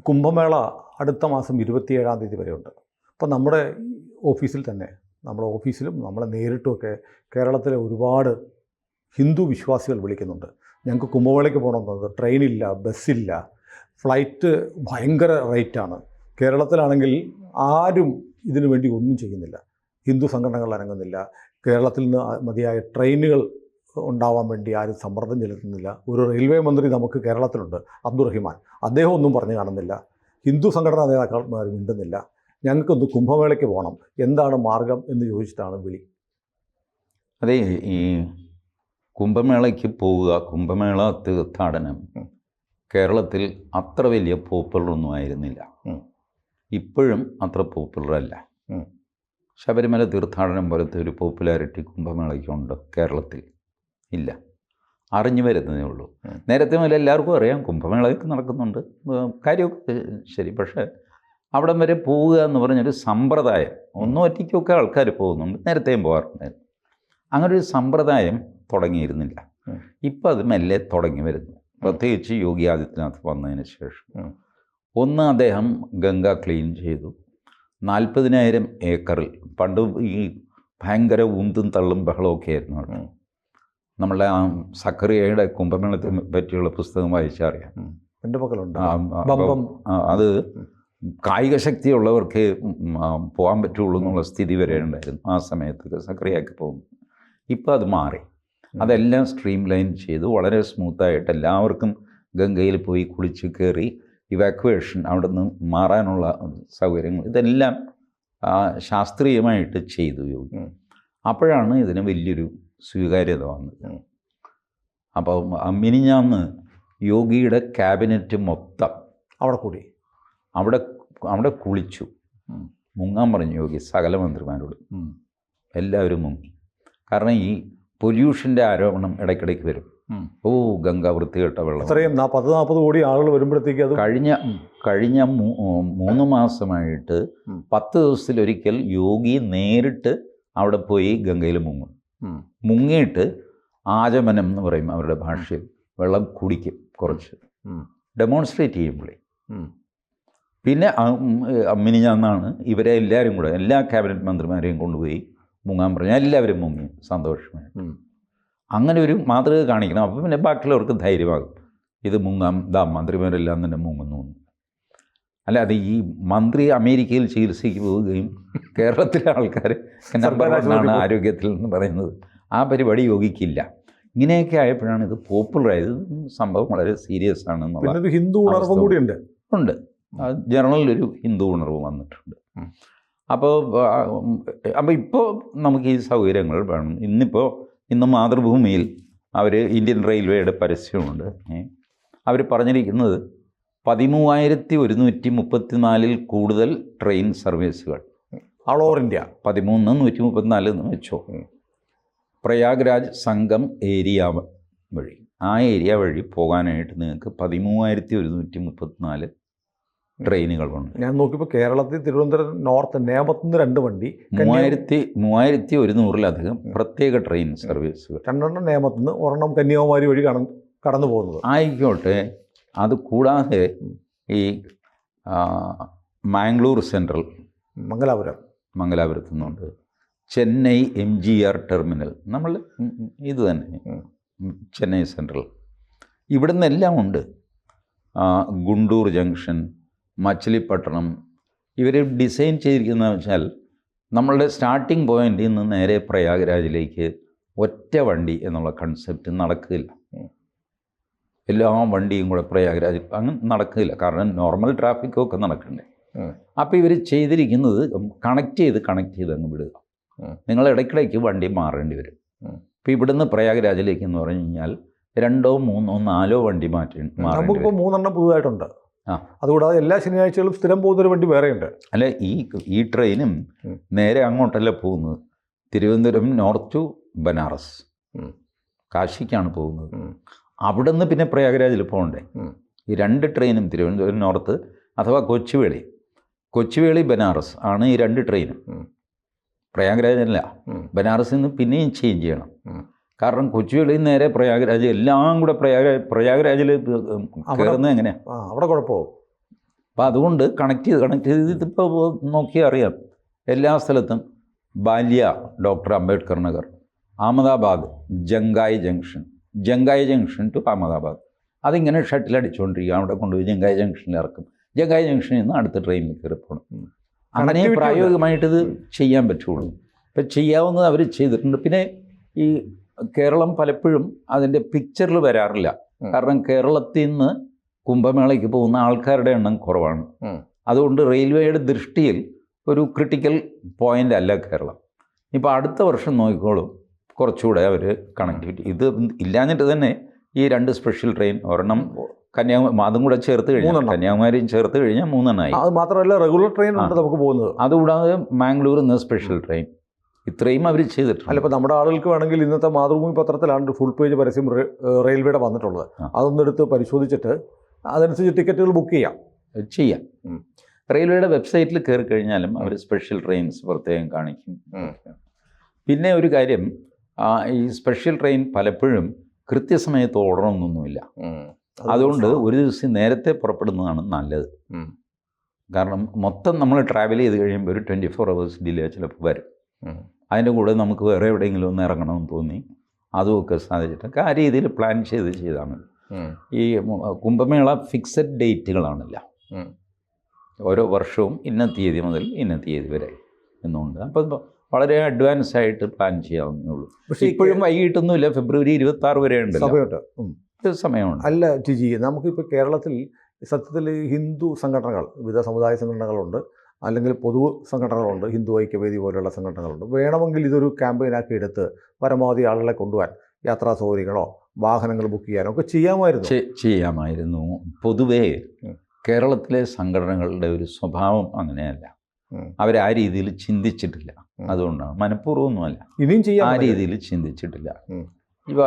കുംഭമേള അടുത്ത മാസം 27-ാം തീയതി വരെയുണ്ട്. അപ്പോൾ നമ്മുടെ ഓഫീസിൽ തന്നെ, നമ്മുടെ ഓഫീസിലും നമ്മളെ നേരിട്ടുമൊക്കെ കേരളത്തിലെ ഒരുപാട് ഹിന്ദു വിശ്വാസികൾ വിളിക്കുന്നുണ്ട്. ഞങ്ങൾക്ക് കുംഭമേളയ്ക്ക് പോകണമെന്നത്, ട്രെയിനില്ല, ബസ്സില്ല, ഫ്ലൈറ്റ് ഭയങ്കര റേറ്റാണ്. കേരളത്തിലാണെങ്കിൽ ആരും ഇതിനു വേണ്ടി ഒന്നും ചെയ്യുന്നില്ല. ഹിന്ദു സംഘടനകൾ അനങ്ങുന്നില്ല. കേരളത്തിൽ നിന്ന് മതിയായ ട്രെയിനുകൾ ഉണ്ടാവാൻ വേണ്ടി ആരും സമ്മർദ്ദം ചെലുത്തുന്നില്ല. ഒരു റെയിൽവേ മന്ത്രി നമുക്ക് കേരളത്തിലുണ്ട്, അബ്ദുറഹിമാൻ. അദ്ദേഹം ഒന്നും പറഞ്ഞു കാണുന്നില്ല. ഹിന്ദു സംഘടനാ നേതാക്കന്മാർ മിണ്ടുന്നില്ല. ഞങ്ങൾക്കൊന്ന് കുംഭമേളയ്ക്ക് പോകണം, എന്താണ് മാർഗം എന്ന് ചോദിച്ചിട്ടാണ് വിളി. അതെ, ഈ കുംഭമേളയ്ക്ക് പോവുക, കുംഭമേള തീർത്ഥാടനം കേരളത്തിൽ അത്ര വലിയ പോപ്പുലറൊന്നും ആയിരുന്നില്ല. ഇപ്പോഴും അത്ര പോപ്പുലറല്ല. ശബരിമല തീർത്ഥാടനം പോലത്തെ ഒരു പോപ്പുലാരിറ്റി കുംഭമേളയ്ക്കുണ്ട് കേരളത്തിൽ? ഇല്ല, അറിഞ്ഞു വരുന്നതേ ഉള്ളൂ. നേരത്തെ മുതൽ എല്ലാവർക്കും അറിയാം കുംഭമേളയ്ക്ക് നടക്കുന്നുണ്ട്, കാര്യമൊക്കെ ശരി. പക്ഷേ അവിടം വരെ പോവുക എന്ന് പറഞ്ഞൊരു സമ്പ്രദായം, ഒന്നും ഒറ്റയ്ക്കൊക്കെ ആൾക്കാർ പോകുന്നുണ്ട്, നേരത്തെയും പോകാറുണ്ടായിരുന്നു. അങ്ങനൊരു സമ്പ്രദായം തുടങ്ങിയിരുന്നില്ല. ഇപ്പം അത് മെല്ലെ തുടങ്ങി വരുന്നു. പ്രത്യേകിച്ച് യോഗി ആദിത്യനാഥ് വന്നതിന് ശേഷം. ഒന്ന്, അദ്ദേഹം ഗംഗ ക്ലീൻ ചെയ്തു. 40,000 ഏക്കറിൽ, പണ്ട് ഈ ഭയങ്കര ഉന്തും തള്ളും ബഹളമൊക്കെ ആയിരുന്നു അവിടെ. നമ്മളുടെ ആ സക്കറിയയുടെ കുംഭമേളത്തെ പറ്റിയുള്ള പുസ്തകം വായിച്ചറിയാം. എൻ്റെ മക്കളുണ്ട്. അത് കായിക ശക്തിയുള്ളവർക്ക് പോകാൻ പറ്റുള്ളൂ എന്നുള്ള സ്ഥിതി വരെ ഉണ്ടായിരുന്നു ആ സമയത്ത് സക്കറിയയ്ക്ക് പോകുന്നു. ഇപ്പോൾ അത് മാറി. അതെല്ലാം സ്ട്രീം ലൈൻ ചെയ്തു വളരെ സ്മൂത്തായിട്ട് എല്ലാവർക്കും ഗംഗയിൽ പോയി കുളിച്ച് കയറി ഇവാക്വേഷൻ അവിടെ നിന്ന് മാറാനുള്ള സൗകര്യങ്ങൾ ഇതെല്ലാം ശാസ്ത്രീയമായിട്ട് ചെയ്തു യോഗി. അപ്പോഴാണ് ഇതിന് വലിയൊരു സ്വീകാര്യത വന്നത്. അപ്പോൾ മിനിഞ്ഞാന്ന് യോഗിയുടെ ക്യാബിനറ്റ് മൊത്തം അവിടെ കൂടി, അവിടെ കുളിച്ചു. മുങ്ങാൻ പറഞ്ഞു യോഗി സകല മന്ത്രിമാരോട്. എല്ലാവരും മുങ്ങി. കാരണം ഈ പൊല്യൂഷൻ്റെ ആരോപണം ഇടയ്ക്കിടയ്ക്ക് വരും. ഓ, ഗംഗ വൃത്തികെട്ട വെള്ളം. 40 കോടി ആളുകൾ വരുമ്പോഴത്തേക്ക് അത് കഴിഞ്ഞ 3 മാസമായിട്ട് 10 ദിവസത്തിലൊരിക്കൽ യോഗി നേരിട്ട് അവിടെ പോയി ഗംഗയിൽ മുങ്ങും. മുങ്ങിയിട്ട് ആചമനം എന്ന് പറയും അവരുടെ ഭാഷയിൽ, വെള്ളം കുടിക്കും കുറച്ച്, ഡെമോൺസ്ട്രേറ്റ് ചെയ്യും പുള്ളി. പിന്നെ മിനിഞ്ഞാന്നാണ് ഇവരെ എല്ലാവരും കൂടെ, എല്ലാ ക്യാബിനറ്റ് മന്ത്രിമാരെയും കൊണ്ടുപോയി മുങ്ങാൻ പറഞ്ഞു. എല്ലാവരും മുങ്ങി സന്തോഷമായി. അങ്ങനെ ഒരു മാതൃക കാണിക്കണം. അപ്പോൾ പിന്നെ ബാക്കിയുള്ളവർക്ക് ധൈര്യമാകും, ഇത് മുങ്ങാം, മന്ത്രിമാരെല്ലാം തന്നെ മുങ്ങുന്നു. അല്ലാതെ ഈ മന്ത്രി അമേരിക്കയിൽ ചികിത്സയ്ക്ക് പോവുകയും കേരളത്തിലെ ആൾക്കാർ നമ്പറാണ് ആരോഗ്യത്തിൽ എന്ന് പറയുന്നത്, ആ പരിപാടി യോഗിക്കില്ല. ഇങ്ങനെയൊക്കെ ആയപ്പോഴാണ് ഇത് പോപ്പുലറായത്. സംഭവം വളരെ സീരിയസ് ആണെന്നുള്ള ഹിന്ദു ഉണർവും കൂടി ഉണ്ട്. ജനറലൊരു ഹിന്ദു ഉണർവ് വന്നിട്ടുണ്ട്. അപ്പോൾ ഇപ്പോൾ നമുക്ക് ഈ സൗകര്യങ്ങൾ വേണം. ഇന്ന് മാതൃഭൂമിയിൽ ഇന്ത്യൻ റെയിൽവേയുടെ പരസ്യമുണ്ട്. അവർ പറഞ്ഞിരിക്കുന്നത് 13,134 കൂടുതൽ ട്രെയിൻ സർവീസുകൾ ഓൾ ഓവർ ഇന്ത്യ. 13,134 എന്ന് വെച്ചോ. പ്രയാഗ്രാജ് സംഗം ഏരിയ വഴി, ആ ഏരിയ വഴി പോകാനായിട്ട് നിങ്ങൾക്ക് 13,134 ട്രെയിനുകളുണ്ട്. ഞാൻ നോക്കിയപ്പോൾ കേരളത്തിൽ തിരുവനന്തപുരം നോർത്ത് നേമത്ത് നിന്ന് 2 വണ്ടി, 3,100-ലധികം പ്രത്യേക ട്രെയിൻ സർവീസുകൾ. 2 നേമത്ത് നിന്ന്, 1 കന്യാകുമാരി വഴി കടന്നു പോകുന്നത്. ആയിക്കോട്ടെ. അത് കൂടാതെ ഈ മാംഗ്ലൂർ സെൻട്രൽ, മംഗലാപുരത്തു നിന്നുണ്ട്. ചെന്നൈ MGR ടെർമിനൽ, നമ്മൾ ഇത് തന്നെ ചെന്നൈ സെൻട്രൽ, ഇവിടെ നിന്നെല്ലാം ഉണ്ട്. ഗുണ്ടൂർ ജംഗ്ഷൻ, മച്ചിലിപ്പട്ടണം. ഇവർ ഡിസൈൻ ചെയ്തിരിക്കുന്നതെന്ന് വെച്ചാൽ നമ്മളുടെ സ്റ്റാർട്ടിംഗ് പോയിന്റിൽ നിന്ന് നേരെ പ്രയാഗ്രാജിലേക്ക് ഒറ്റ വണ്ടി എന്നുള്ള കൺസെപ്റ്റ് നടക്കില്ല. എല്ലാ വണ്ടിയും കൂടെ പ്രയാഗ്രാജ് അങ്ങനെ നടക്കില്ല. കാരണം നോർമൽ ട്രാഫിക്കൊക്കെ നടക്കണ്ടേ. അപ്പോൾ ഇവർ ചെയ്തിരിക്കുന്നത് കണക്ട് ചെയ്ത് അങ്ങ് വിടുക. നിങ്ങൾ ഇടയ്ക്കിടയ്ക്ക് വണ്ടി മാറേണ്ടി വരും. ഇപ്പോൾ ഇവിടുന്ന് പ്രയാഗ്രാജിലേക്ക് എന്ന് പറഞ്ഞു കഴിഞ്ഞാൽ 2, 3, 4 വണ്ടി നമുക്കിപ്പോൾ 3 പുതുതായിട്ടുണ്ട്. അതുകൂടാതെ എല്ലാ ശനിയാഴ്ചകളും സ്ഥിരം പോകുന്നൊരു വണ്ടി വേറെയുണ്ട്. അല്ല, ഈ ട്രെയിനും നേരെ അങ്ങോട്ടല്ല പോകുന്നത്. തിരുവനന്തപുരം നോർത്ത് ടു ബനാറസ്, കാശിക്കാണ് പോകുന്നത്. അവിടെ നിന്ന് പിന്നെ പ്രയാഗ്രാജിൽ പോകണ്ടേ. ഈ 2 ട്രെയിനും തിരുവനന്തപുരം നോർത്ത് അഥവാ കൊച്ചുവേളി ബനാറസ് ആണ് ഈ 2 ട്രെയിനും. പ്രയാഗ്രാജല്ല, ബനാറസിൽ നിന്ന് പിന്നെയും ചേഞ്ച് ചെയ്യണം. കാരണം കൊച്ചുവേളിയിൽ നേരെ പ്രയാഗ്രാജ്, എല്ലാം കൂടെ പ്രയാഗ്രാജിൽ കയറുന്നത് എങ്ങനെയാണ്? അവിടെ കുഴപ്പമോ? അപ്പോൾ അതുകൊണ്ട് കണക്ട് ചെയ്ത് ഇതിപ്പോൾ നോക്കിയാൽ അറിയാം എല്ലാ സ്ഥലത്തും ബാല്യ ഡോക്ടർ അംബേദ്കർ നഗർ, അഹമ്മദാബാദ് ജങ്കായ് ജംഗ്ഷൻ ടു അഹമ്മദാബാദ്, അതിങ്ങനെ ഷട്ടിൽ അടിച്ചുകൊണ്ടിരിക്കുക. അവിടെ കൊണ്ടുപോയി ജങ്കായ് ജംഗ്ഷനിൽ ഇറക്കും, ജങ്കായ് ജംഗ്ഷനിൽ നിന്ന് അടുത്ത ട്രെയിനിൽ കയറി പോകണം. അങ്ങനെ പ്രായോഗികമായിട്ടിത് ചെയ്യാൻ പറ്റുള്ളൂ. ഇപ്പം ചെയ്യാവുന്നത് അവർ ചെയ്തിട്ടുണ്ട്. പിന്നെ ഈ കേരളം പലപ്പോഴും അതിൻ്റെ പിക്ചറിൽ വരാറില്ല. കാരണം കേരളത്തിൽ നിന്ന് കുംഭമേളയ്ക്ക് പോകുന്ന ആൾക്കാരുടെ എണ്ണം കുറവാണ്. അതുകൊണ്ട് റെയിൽവേയുടെ ദൃഷ്ടിയിൽ ഒരു ക്രിട്ടിക്കൽ പോയിൻ്റ് അല്ല കേരളം. ഇപ്പോൾ അടുത്ത വർഷം നോക്കിക്കോളും കുറച്ചുകൂടെ അവർ കണക്ടിവിറ്റി ഇത് ഇല്ലാഞ്ഞിട്ട് തന്നെ ഈ 2 സ്പെഷ്യൽ ട്രെയിൻ, ഒരെണ്ണം അതും കൂടെ ചേർത്ത് കഴിഞ്ഞാൽ കന്യാകുമാരിയും ചേർത്ത് കഴിഞ്ഞാൽ 3 എണ്ണമായി. അത് മാത്രമല്ല റെഗുലർ ട്രെയിൻ ഉണ്ട് നമുക്ക് പോകുന്നത്. അതുകൂടാതെ മാംഗ്ലൂരിൽ നിന്ന് സ്പെഷ്യൽ ട്രെയിൻ, ഇത്രയും അവർ ചെയ്തിട്ടുണ്ട്. അല്ല, ഇപ്പോൾ നമ്മുടെ ആളുകൾക്ക് വേണമെങ്കിൽ ഇന്നത്തെ മാതൃഭൂമി പത്രത്തിലാണ് ഫുൾ പേജ് പരസ്യം റെയിൽവേയുടെ വന്നിട്ടുള്ളത്. അതൊന്നെടുത്ത് പരിശോധിച്ചിട്ട് അതനുസരിച്ച് ടിക്കറ്റുകൾ ബുക്ക് ചെയ്യാം. റെയിൽവേയുടെ വെബ്സൈറ്റിൽ കയറി കഴിഞ്ഞാലും അവർ സ്പെഷ്യൽ ട്രെയിൻസ് പ്രത്യേകം കാണിക്കും. പിന്നെ ഒരു കാര്യം, ഈ സ്പെഷ്യൽ ട്രെയിൻ പലപ്പോഴും കൃത്യസമയത്ത് ഓടണമെന്നൊന്നുമില്ല. അതുകൊണ്ട് ഒരു ദിവസം നേരത്തെ പുറപ്പെടുന്നതാണ് നല്ലത്. കാരണം മൊത്തം നമ്മൾ ട്രാവൽ ചെയ്ത് കഴിയുമ്പോൾ ഒരു 24 hours ഡിലേ ചിലപ്പോൾ വരും. അതിൻ്റെ കൂടെ നമുക്ക് വേറെ എവിടെയെങ്കിലും ഒന്ന് ഇറങ്ങണമെന്ന് തോന്നി അതുമൊക്കെ സാധിച്ചിട്ടൊക്കെ ആ രീതിയിൽ പ്ലാൻ ചെയ്താണ്. ഈ കുംഭമേള ഫിക്സഡ് ഡേറ്റുകളാണില്ല, ഓരോ വർഷവും ഇന്ന തീയതി മുതൽ ഇന്ന തീയതി വരെ എന്നുണ്ട്. അപ്പം വളരെ അഡ്വാൻസ് ആയിട്ട് പ്ലാൻ ചെയ്യാവുന്നേ ഉള്ളൂ. പക്ഷേ ഇപ്പോഴും വൈകിട്ടൊന്നുമില്ല, ഫെബ്രുവരി 26 വരെ ഉണ്ട് സമയമുണ്ട്. അല്ല ടിജി, നമുക്കിപ്പോൾ കേരളത്തിൽ സത്യത്തിൽ ഹിന്ദു സംഘടനകൾ, വിവിധ സമുദായ സംഘടനകളുണ്ട്, അല്ലെങ്കിൽ പൊതു സംഘടനകളുണ്ട്, ഹിന്ദു ഐക്യവേദി പോലെയുള്ള സംഘടനകളുണ്ട്. വേണമെങ്കിൽ ഇതൊരു ക്യാമ്പയിനാക്കി എടുത്ത് പരമാവധി ആളുകളെ കൊണ്ടുപോകാൻ യാത്രാ സൗകര്യങ്ങളോ വാഹനങ്ങൾ ബുക്ക് ചെയ്യാനോ ഒക്കെ ചെയ്യാമായിരുന്നു. പൊതുവേ കേരളത്തിലെ സംഘടനകളുടെ ഒരു സ്വഭാവം അങ്ങനെയല്ല. അവരാ രീതിയിൽ ചിന്തിച്ചിട്ടില്ല. അതുകൊണ്ടാണ്, മനഃപൂർവ്വമൊന്നുമല്ല, ഇനിയും ചെയ്യാൻ ആ രീതിയിൽ ചിന്തിച്ചിട്ടില്ല. ഇവ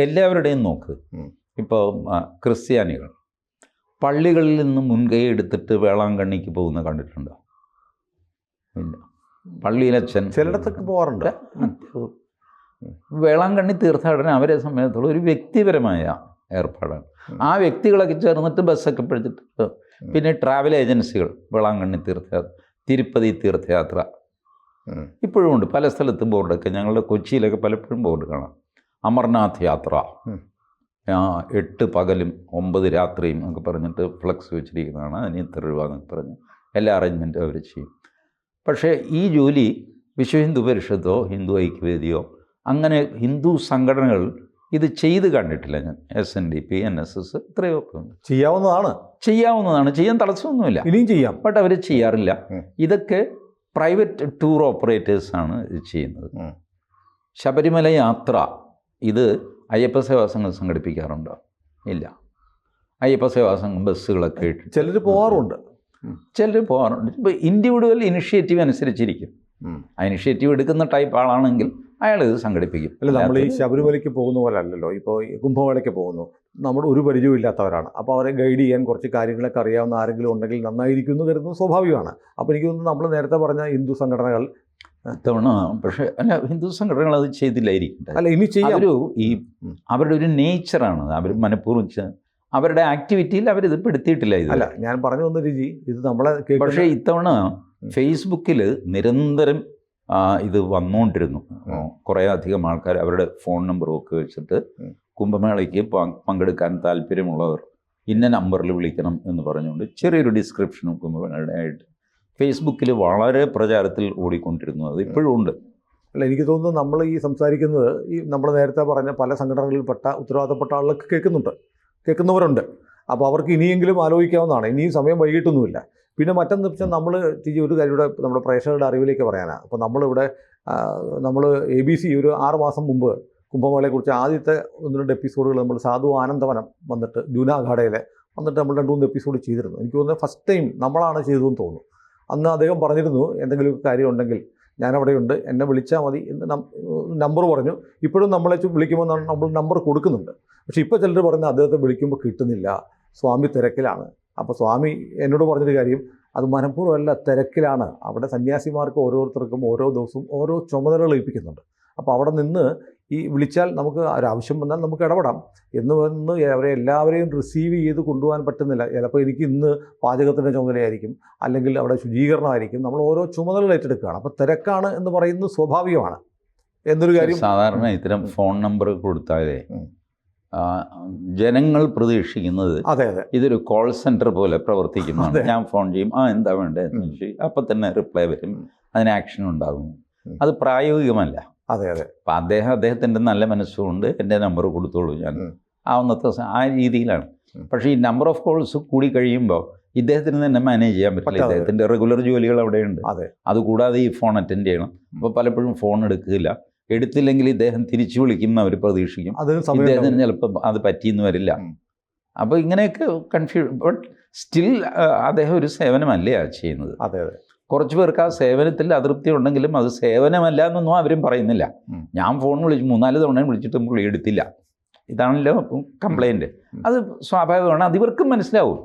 എല്ലാവരുടെയും നോക്ക്, ഇപ്പോൾ ക്രിസ്ത്യാനികൾ പള്ളികളിൽ നിന്ന് മുൻകൈ എടുത്തിട്ട് വേളാങ്കണ്ണിക്ക് പോകുന്ന കണ്ടിട്ടുണ്ടോ? ഇല്ല. പള്ളിയിലച്ഛൻ ചിലയിടത്തൊക്കെ പോകാറുണ്ട്. വേളാങ്കണ്ണി തീർത്ഥാടനം അവരെ സംബന്ധിച്ചുള്ള ഒരു വ്യക്തിപരമായ ഏർപ്പാടാണ്. ആ വ്യക്തികളൊക്കെ ചേർന്നിട്ട് ബസ്സൊക്കെ പിടിച്ചിട്ട്, പിന്നെ ട്രാവൽ ഏജൻസികൾ, വേളാങ്കണ്ണി തീർത്ഥയാത്ര, തിരുപ്പതി തീർത്ഥയാത്ര ഇപ്പോഴും ഉണ്ട്. പല സ്ഥലത്തും ബോർഡൊക്കെ, ഞങ്ങളുടെ കൊച്ചിയിലൊക്കെ പലപ്പോഴും ബോർഡ് കാണാം. അമർനാഥ് യാത്ര 8 പകലും 9 രാത്രിയും എന്നൊക്കെ പറഞ്ഞിട്ട് ഫ്ലക്സ് വെച്ചിരിക്കുന്നതാണ്. അതിന് ഇത്ര രൂപ എന്നൊക്കെ പറഞ്ഞ് എല്ലാ അറേഞ്ച്മെൻറ്റും അവർ ചെയ്യും. പക്ഷേ ഈ ജോലി വിശ്വ ഹിന്ദു പരിഷത്തോ ഹിന്ദു ഐക്യവേദിയോ അങ്ങനെ ഹിന്ദു സംഘടനകൾ ഇത് ചെയ്ത് കണ്ടിട്ടില്ല ഞാൻ. SNDP, NSS ഇത്രയൊക്കെ ഉണ്ട്. ചെയ്യാവുന്നതാണ്, ചെയ്യാൻ തടസ്സമൊന്നുമില്ല, ഇനിയും ചെയ്യാം. ബട്ട് അവർ ചെയ്യാറില്ല. ഇതൊക്കെ പ്രൈവറ്റ് ടൂർ ഓപ്പറേറ്റേഴ്സാണ് ഇത് ചെയ്യുന്നത്. ശബരിമല യാത്ര ഇത് അയ്യപ്പ സേവാ സംഘം സംഘടിപ്പിക്കാറുണ്ടോ? ഇല്ല. അയ്യപ്പ സേവാ സംഘം ബസ്സുകളൊക്കെ ഇട്ട് ചിലർ പോകാറുണ്ട്. ഇപ്പോൾ ഇൻഡിവിജ്വൽ ഇനിഷ്യേറ്റീവ് അനുസരിച്ചിരിക്കും. ആ ഇനിഷ്യേറ്റീവ് എടുക്കുന്ന ടൈപ്പ് ആളാണെങ്കിൽ അയാൾ ഇത് സംഘടിപ്പിക്കും. അല്ല, നമ്മൾ ഈ ശബരിമലയ്ക്ക് പോകുന്ന പോലെ അല്ലല്ലോ. ഇപ്പോൾ ഈ കുംഭമേളയ്ക്ക് പോകുന്നു, നമ്മുടെ ഒരു പരിചയവും ഇല്ലാത്തവരാണ്. അപ്പോൾ അവരെ ഗൈഡ് ചെയ്യാൻ കുറച്ച് കാര്യങ്ങളൊക്കെ അറിയാവുന്ന ആരെങ്കിലും ഉണ്ടെങ്കിൽ നന്നായിരിക്കും എന്ന് കരുതുന്നത് സ്വാഭാവികമാണ്. അപ്പോൾ എനിക്ക് തോന്നുന്നു നമ്മൾ നേരത്തെ പറഞ്ഞ ഹിന്ദു സംഘടനകൾ തവണ, പക്ഷേ അല്ല, ഹിന്ദു സംഘടനകൾ അത് ചെയ്തില്ലായിരിക്കും. അല്ല, ഇനി ചെയ്യാം. അവരുടെ ഒരു നേച്ചറാണ്. അവർ മനഃപൂർവ്വം അവരുടെ ആക്ടിവിറ്റിയിൽ അവരിത് പെടുത്തിയിട്ടില്ല. അല്ല, ഞാൻ പറഞ്ഞു വന്ന രീതി ഇത് നമ്മളെ. പക്ഷേ ഇത്തവണ ഫേസ്ബുക്കിൽ നിരന്തരം ഇത് വന്നുകൊണ്ടിരുന്നു. കുറേ അധികം ആൾക്കാർ അവരുടെ ഫോൺ നമ്പറും ഒക്കെ വെച്ചിട്ട് കുംഭമേളയ്ക്ക് പങ്കെടുക്കാൻ താല്പര്യമുള്ളവർ ഇന്ന നമ്പറിൽ വിളിക്കണം എന്ന് പറഞ്ഞുകൊണ്ട് ചെറിയൊരു ഡിസ്ക്രിപ്ഷനും കുംഭമേളയുടെ ആയിട്ട് ഫേസ്ബുക്കിൽ വളരെ പ്രചാരത്തിൽ ഓടിക്കൊണ്ടിരുന്നു. അത് ഇപ്പോഴും ഉണ്ട്. അല്ല, എനിക്ക് തോന്നുന്നു നമ്മൾ ഈ സംസാരിക്കുന്നത് ഈ നമ്മൾ നേരത്തെ പറഞ്ഞ പല സംഘടനകളിൽപ്പെട്ട ഉത്തരവാദിത്തപ്പെട്ട ആളുകളൊക്കെ കേൾക്കുന്നവരുണ്ട്. അപ്പോൾ അവർക്ക് ഇനിയെങ്കിലും ആലോചിക്കാവുന്നതാണ്. ഇനിയും സമയം വൈകിട്ടൊന്നുമില്ല. പിന്നെ മറ്റൊന്ന് വെച്ചാൽ നമ്മൾ ഒരു കാര്യം ഇവിടെ നമ്മുടെ പ്രേക്ഷകരുടെ അറിവിലേക്ക് പറയാനാണ്. അപ്പോൾ നമ്മൾ ABC ഒരു 6 മാസം മുമ്പ് കുംഭമേളയെക്കുറിച്ച് ആദ്യത്തെ 1-2 എപ്പിസോഡുകൾ നമ്മൾ സാധു ആനന്ദവനം വന്നിട്ട് ജൂനാഘാടയിലെ വന്നിട്ട് നമ്മൾ 2-3 എപ്പിസോഡ് ചെയ്തിരുന്നു. എനിക്ക് തോന്നുന്നത് ഫസ്റ്റ് ടൈം നമ്മളാണ് ചെയ്തതെന്ന് തോന്നുന്നു. അന്ന് അദ്ദേഹം പറഞ്ഞിരുന്നു, എന്തെങ്കിലും കാര്യം ഉണ്ടെങ്കിൽ ഞാനവിടെയുണ്ട്, എന്നെ വിളിച്ചാൽ മതി എന്ന് നമ്പർ പറഞ്ഞു. ഇപ്പോഴും നമ്മളെ വിളിക്കുമ്പോൾ നമ്മൾ നമ്പർ കൊടുക്കുന്നുണ്ട്. പക്ഷേ ഇപ്പോൾ ചിലർ പറഞ്ഞ് അദ്ദേഹത്തെ വിളിക്കുമ്പോൾ കിട്ടുന്നില്ല, സ്വാമി തിരക്കിലാണ്. അപ്പോൾ സ്വാമി എന്നോട് പറഞ്ഞൊരു കാര്യം, അത് മനഃപൂർവ്വമല്ല, തിരക്കിലാണ്. അവിടെ സന്യാസിമാർക്ക് ഓരോരുത്തർക്കും ഓരോ ദിവസവും ഓരോ ചുമതലകൾ ഏൽപ്പിക്കുന്നുണ്ട്. അപ്പോൾ അവിടെ നിന്ന് ഈ വിളിച്ചാൽ നമുക്ക് ഒരാവശ്യം വന്നാൽ നമുക്ക് ഇടപെടാം എന്ന് വന്ന് അവരെ എല്ലാവരെയും റിസീവ് ചെയ്ത് കൊണ്ടുപോകാൻ പറ്റുന്നില്ല. ചിലപ്പോൾ എനിക്ക് ഇന്ന് പാചകത്തിൻ്റെ ചുമതലയായിരിക്കും, അല്ലെങ്കിൽ അവിടെ ശുചീകരണമായിരിക്കും. നമ്മൾ ഓരോ ചുമതലകൾ ഏറ്റെടുക്കുകയാണ്. അപ്പോൾ തിരക്കാണ് എന്ന് പറയുന്നത് സ്വാഭാവികമാണ് എന്നൊരു കാര്യം. സാധാരണ ഇത്തരം ഫോൺ നമ്പർ കൊടുത്താലേ ജനങ്ങൾ പ്രതീക്ഷിക്കുന്നത് അതെ അതെ ഇതൊരു കോൾ സെൻറ്റർ പോലെ പ്രവർത്തിക്കുന്നതാണ്. ഞാൻ ഫോൺ ചെയ്യും, എന്താ വേണ്ടത് അപ്പം തന്നെ റിപ്ലൈ വരും, അതിന് ആക്ഷൻ ഉണ്ടാകും. അത് പ്രായോഗികമല്ല. അതെ അതെ അപ്പം അദ്ദേഹത്തിൻ്റെ നല്ല മനസ്സുകൊണ്ട് എൻ്റെ നമ്പർ കൊടുത്തോളൂ, ഞാൻ ആവുന്നത്തെ ആ രീതിയിലാണ്. പക്ഷേ ഈ നമ്പർ ഓഫ് കോൾസ് കൂടി കഴിയുമ്പോൾ ഇദ്ദേഹത്തിന് തന്നെ മാനേജ് ചെയ്യാൻ പറ്റില്ല. ഇദ്ദേഹത്തിൻ്റെ റെഗുലർ ജോലികൾ അവിടെയുണ്ട്. അതുകൂടാതെ ഈ ഫോൺ അറ്റൻഡ് ചെയ്യണം. അപ്പോൾ പലപ്പോഴും ഫോൺ എടുക്കില്ല. എടുത്തില്ലെങ്കിൽ ഇദ്ദേഹം തിരിച്ചു വിളിക്കുന്ന അവർ പ്രതീക്ഷിക്കും. ഇദ്ദേഹത്തിന് ചിലപ്പോൾ അത് പറ്റിയെന്ന് വരില്ല. അപ്പോൾ ഇങ്ങനെയൊക്കെ ബട്ട് സ്റ്റിൽ അദ്ദേഹം ഒരു സേവനമല്ലേ ചെയ്യുന്നത്. അതെ അതെ കുറച്ച് പേർക്ക് ആ സേവനത്തിൽ അതൃപ്തി ഉണ്ടെങ്കിലും അത് സേവനമല്ല എന്നൊന്നും അവരും പറയുന്നില്ല. ഞാൻ ഫോൺ വിളിച്ചു 3-4 തവണ വിളിച്ചിട്ടും പുള്ളി എടുത്തില്ല, ഇതാണല്ലോ കംപ്ലൈൻറ്റ്. അത് സ്വാഭാവികമാണ്, അത് ഇവർക്കും മനസ്സിലാവും.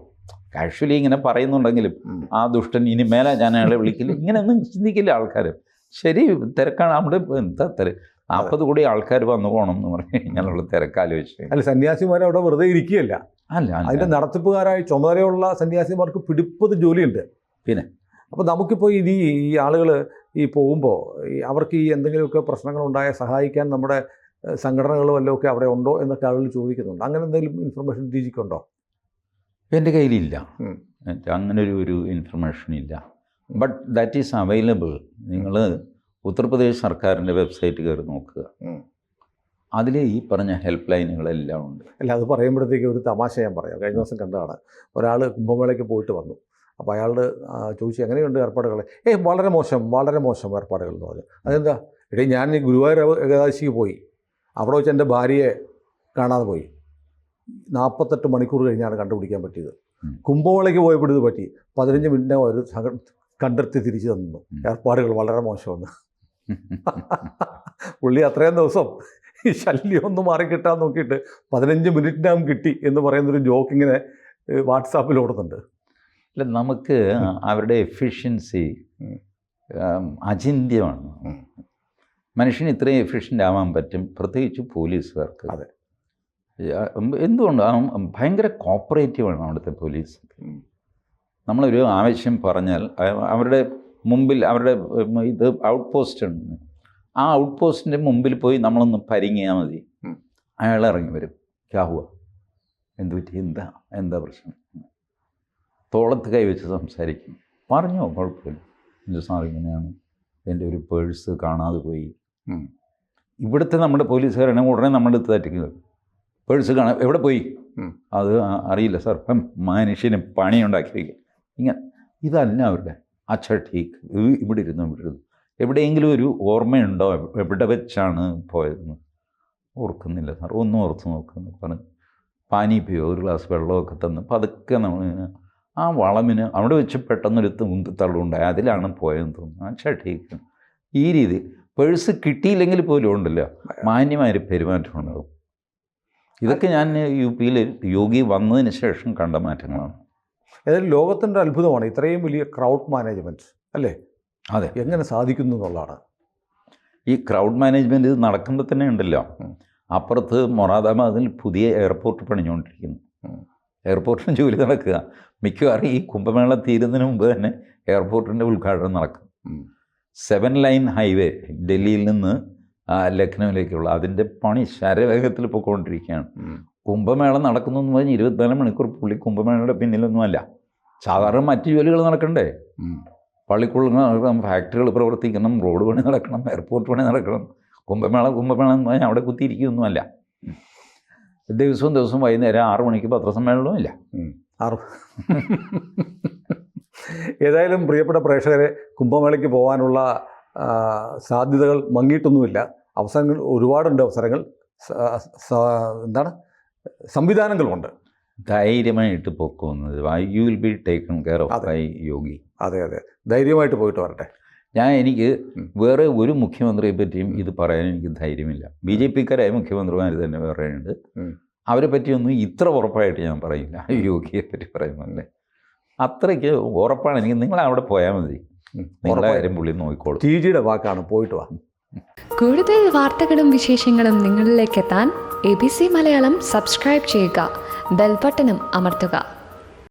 കാഷ്വലി ഇങ്ങനെ പറയുന്നുണ്ടെങ്കിലും ആ ദുഷ്ടൻ ഇനി മേലെ ഞാൻ അയാളെ വിളിക്കില്ല, ഇങ്ങനെയൊന്നും ചിന്തിക്കില്ല ആൾക്കാർ. ശരി, തിരക്കാണ്. നമ്മുടെ എന്താ 40 കോടി ആൾക്കാർ വന്നു പോകണം എന്ന് പറഞ്ഞു കഴിഞ്ഞാലുള്ള തിരക്കാലോചിച്ച്. അല്ല, സന്യാസിമാർ അവിടെ വെറുതെ ഇരിക്കുകയല്ല. അല്ല, അതിൻ്റെ നടത്തിപ്പുകാരായി ചുമതലയുള്ള സന്യാസിമാർക്ക് പിടിപ്പത് ജോലിയുണ്ട്. പിന്നെ അപ്പോൾ നമുക്കിപ്പോൾ ഇനി ഈ ആളുകൾ ഈ പോകുമ്പോൾ അവർക്ക് ഈ എന്തെങ്കിലുമൊക്കെ പ്രശ്നങ്ങളുണ്ടായാൽ സഹായിക്കാൻ നമ്മുടെ സംഘടനകളും വല്ലതുമൊക്കെ അവിടെ ഉണ്ടോ എന്നൊക്കെ ആളുകൾ ചോദിക്കുന്നുണ്ട്. അങ്ങനെ എന്തെങ്കിലും ഇൻഫർമേഷൻ ഡിജിക്കുണ്ടോ? എൻ്റെ കയ്യിലില്ല, അങ്ങനെ ഒരു ഇൻഫർമേഷൻ ഇല്ല. But that is available. നിങ്ങൾ ഉത്തർപ്രദേശ് സർക്കാരിൻ്റെ വെബ്സൈറ്റ് കയറി നോക്കുക, അതിൽ ഈ പറഞ്ഞ ഹെൽപ്പ് ലൈനുകളെല്ലാം ഉണ്ട്. അല്ല, അത് പറയുമ്പോഴത്തേക്ക് ഒരു തമാശ ഞാൻ പറയാം. കഴിഞ്ഞ ദിവസം കണ്ടതാണ്. ഒരാൾ കുംഭമേളയ്ക്ക് പോയിട്ട് വന്നു. അപ്പോൾ അയാളോട് ചോദിച്ചു, എങ്ങനെയുണ്ട് ഏർപ്പാടുകൾ? വളരെ മോശം ഏർപ്പാടുകൾ എന്ന് പറഞ്ഞു. അതെന്താ? ഞാൻ ഗുരുവായൂർ ഏകാദശിക്ക് പോയി, അവിടെ വെച്ച് എൻ്റെ ഭാര്യയെ കാണാതെ പോയി. 48 മണിക്കൂർ കഴിഞ്ഞാണ് കണ്ടുപിടിക്കാൻ പറ്റിയത്. കുംഭമേളയ്ക്ക് പോയപ്പോൾ ഇത് പറ്റി. 15 മിനിറ്റിനകം ഒരു കണ്ടെത്തി തിരിച്ചു തന്നു, ഏർപ്പാടുകൾ വളരെ മോശമെന്ന്. പുള്ളി അത്രയും ദിവസം ഈ ശല്യം ഒന്ന് മാറിക്കിട്ടാൻ നോക്കിയിട്ട് 15 മിനിറ്റിനകം കിട്ടി എന്ന് പറയുന്നൊരു ജോക്ക് ഇങ്ങനെ വാട്സാപ്പിൽ ഓടുന്നുണ്ട്. അല്ല, നമുക്ക് അവരുടെ എഫിഷ്യൻസി അചിന്യമാണ്. മനുഷ്യന് ഇത്രയും എഫിഷ്യൻ്റ് ആവാൻ പറ്റും, പ്രത്യേകിച്ച് പോലീസുകാർക്ക്. അതെ, എന്തുകൊണ്ടാണ് ഭയങ്കര കോപ്പറേറ്റീവാണ് അവിടുത്തെ പോലീസ്. നമ്മളൊരു ആവശ്യം പറഞ്ഞാൽ അവരുടെ മുമ്പിൽ അവരുടെ ഇത് ഔട്ട് പോസ്റ്റ് ഉണ്ട്, ആ ഔട്ട് പോസ്റ്റിൻ്റെ മുമ്പിൽ പോയി നമ്മളൊന്ന് പരിങ്ങിയാൽ മതി, അയാൾ ഇറങ്ങി വരും. ക്യാഹുവ, എന്തു പറ്റി, എന്താ പ്രശ്നം, തോളത്ത് കൈവച്ച് സംസാരിക്കും. പറഞ്ഞോ, കുഴപ്പമില്ല, എൻ്റെ സാർ ഇങ്ങനെയാണ്, എൻ്റെ ഒരു പേഴ്സ് കാണാതെ പോയി. ഇവിടുത്തെ നമ്മുടെ പോലീസുകാരാണെങ്കിൽ ഉടനെ നമ്മുടെ അടുത്ത് തട്ടിക്കുന്നത്, പേഴ്സ് കാണാൻ എവിടെ പോയി, അത് അറിയില്ല സാർ, മനുഷ്യന് പണിയുണ്ടാക്കി വയ്ക്കുക. ഇങ്ങനെ ഇതല്ല അവരുടെ അച്ചട്ടീക്ക്. ഇവിടെ ഇരുന്നു എവിടെയെങ്കിലും ഒരു ഓർമ്മയുണ്ടോ എവിടെ വെച്ചാണ് പോയതെന്ന്? ഓർക്കുന്നില്ല സാർ, ഒന്നും ഓർത്ത് നോക്കുന്നു പറഞ്ഞ് പാനി പിയോ ഒരു ഗ്ലാസ് വെള്ളമൊക്കെ തന്ന് പതുക്കെ നമ്മൾ ആ വളമിന് അവിടെ വെച്ച് പെട്ടെന്നൊരു തള്ളുണ്ടായി, അതിലാണ് പോയതെന്ന് തോന്നുന്നു. അച്ചട്ടീക്ക് ഈ രീതി. പേഴ്സ് കിട്ടിയില്ലെങ്കിൽ പോലും ഉണ്ടല്ലോ മാന്യമായൊരു പെരുമാറ്റം ഉണ്ടാകും. ഇതൊക്കെ ഞാൻ UP-യിൽ യോഗി വന്നതിന് ശേഷം കണ്ട മാറ്റങ്ങളാണ്. ഏതായാലും ലോകത്തിൻ്റെ അത്ഭുതമാണ് ഇത്രയും വലിയ ക്രൗഡ് മാനേജ്മെൻറ്റ്, അല്ലേ? അതെ, എങ്ങനെ സാധിക്കുന്നു എന്നുള്ളതാണ്. ഈ ക്രൗഡ് മാനേജ്മെൻറ്റ് ഇത് നടക്കുമ്പോൾ തന്നെ ഉണ്ടല്ലോ. അപ്പുറത്ത് മൊറാദാബാദിൽ പുതിയ എയർപോർട്ട് പണിഞ്ഞുകൊണ്ടിരിക്കുന്നു. എയർപോർട്ടിന് ജോലി നടക്കുക. മിക്കവാറും ഈ കുംഭമേള തീരുന്നതിന് മുമ്പ് തന്നെ എയർപോർട്ടിൻ്റെ ഉദ്ഘാടനം നടക്കും. 7 ലൈൻ ഹൈവേ ഡൽഹിയിൽ നിന്ന് ലക്നൗവിലേക്കുള്ള അതിൻ്റെ പണി ശരവേഗത്തിൽ പോയിക്കൊണ്ടിരിക്കുകയാണ്. കുംഭമേള നടക്കുന്നു എന്ന് പറഞ്ഞാൽ 24 മണിക്കൂർ പുള്ളി കുംഭമേളയുടെ പിന്നിലൊന്നുമല്ല. സാധാരണ മറ്റ് ജോലികൾ നടക്കണ്ടേ? പള്ളിക്കുള്ളിൽ നടക്കണം, ഫാക്ടറികൾ പ്രവർത്തിക്കണം, റോഡ് പണി നടക്കണം, എയർപോർട്ട് പണി നടക്കണം. കുംഭമേള എന്ന് പറഞ്ഞാൽ അവിടെ കുത്തിയിരിക്കുകയൊന്നുമല്ല. ദിവസവും വൈകുന്നേരം 6 മണിക്ക് പത്രസമ്മേളനവും ഇല്ല. ഏതായാലും പ്രിയപ്പെട്ട പ്രേക്ഷകരെ, കുംഭമേളയ്ക്ക് പോകാനുള്ള സാധ്യതകൾ മങ്ങിയിട്ടൊന്നുമില്ല. അവസരങ്ങൾ ഒരുപാടുണ്ട്. അവസരങ്ങൾ സംവിധാനങ്ങളുണ്ട്. ധൈര്യമായിട്ട് പോകുന്നത് you will be taken care of by Yogi. അതെ, ധൈര്യമായിട്ട് പോയിട്ട് വരട്ടെ. എനിക്ക് വേറെ ഒരു മുഖ്യമന്ത്രിയെ പറ്റിയും ഇത് പറയാൻ എനിക്ക് ധൈര്യമില്ല. BJP-ക്കാരായ മുഖ്യമന്ത്രിമാർ തന്നെ പറയുന്നുണ്ട്. അവരെ പറ്റിയൊന്നും ഇത്ര ഉറപ്പായിട്ട് ഞാൻ പറയില്ല. യോഗിയെ പറ്റി പറയുന്നല്ലേ, അത്രയ്ക്ക് ഉറപ്പാണ് എനിക്ക്. നിങ്ങൾ അവിടെ പോയാൽ മതി, നിങ്ങളെ കാര്യം പുള്ളി നോക്കിക്കോളും. TGയുടെ വാക്കാണ്, പോയിട്ട് വാ. കൂടുതൽ വാർത്തകളും വിശേഷങ്ങളും നിങ്ങളിലേക്ക് എത്താൻ ABC മലയാളം സബ്സ്ക്രൈബ് ചെയ്യുക, ബെൽബട്ടനും അമർത്തുക.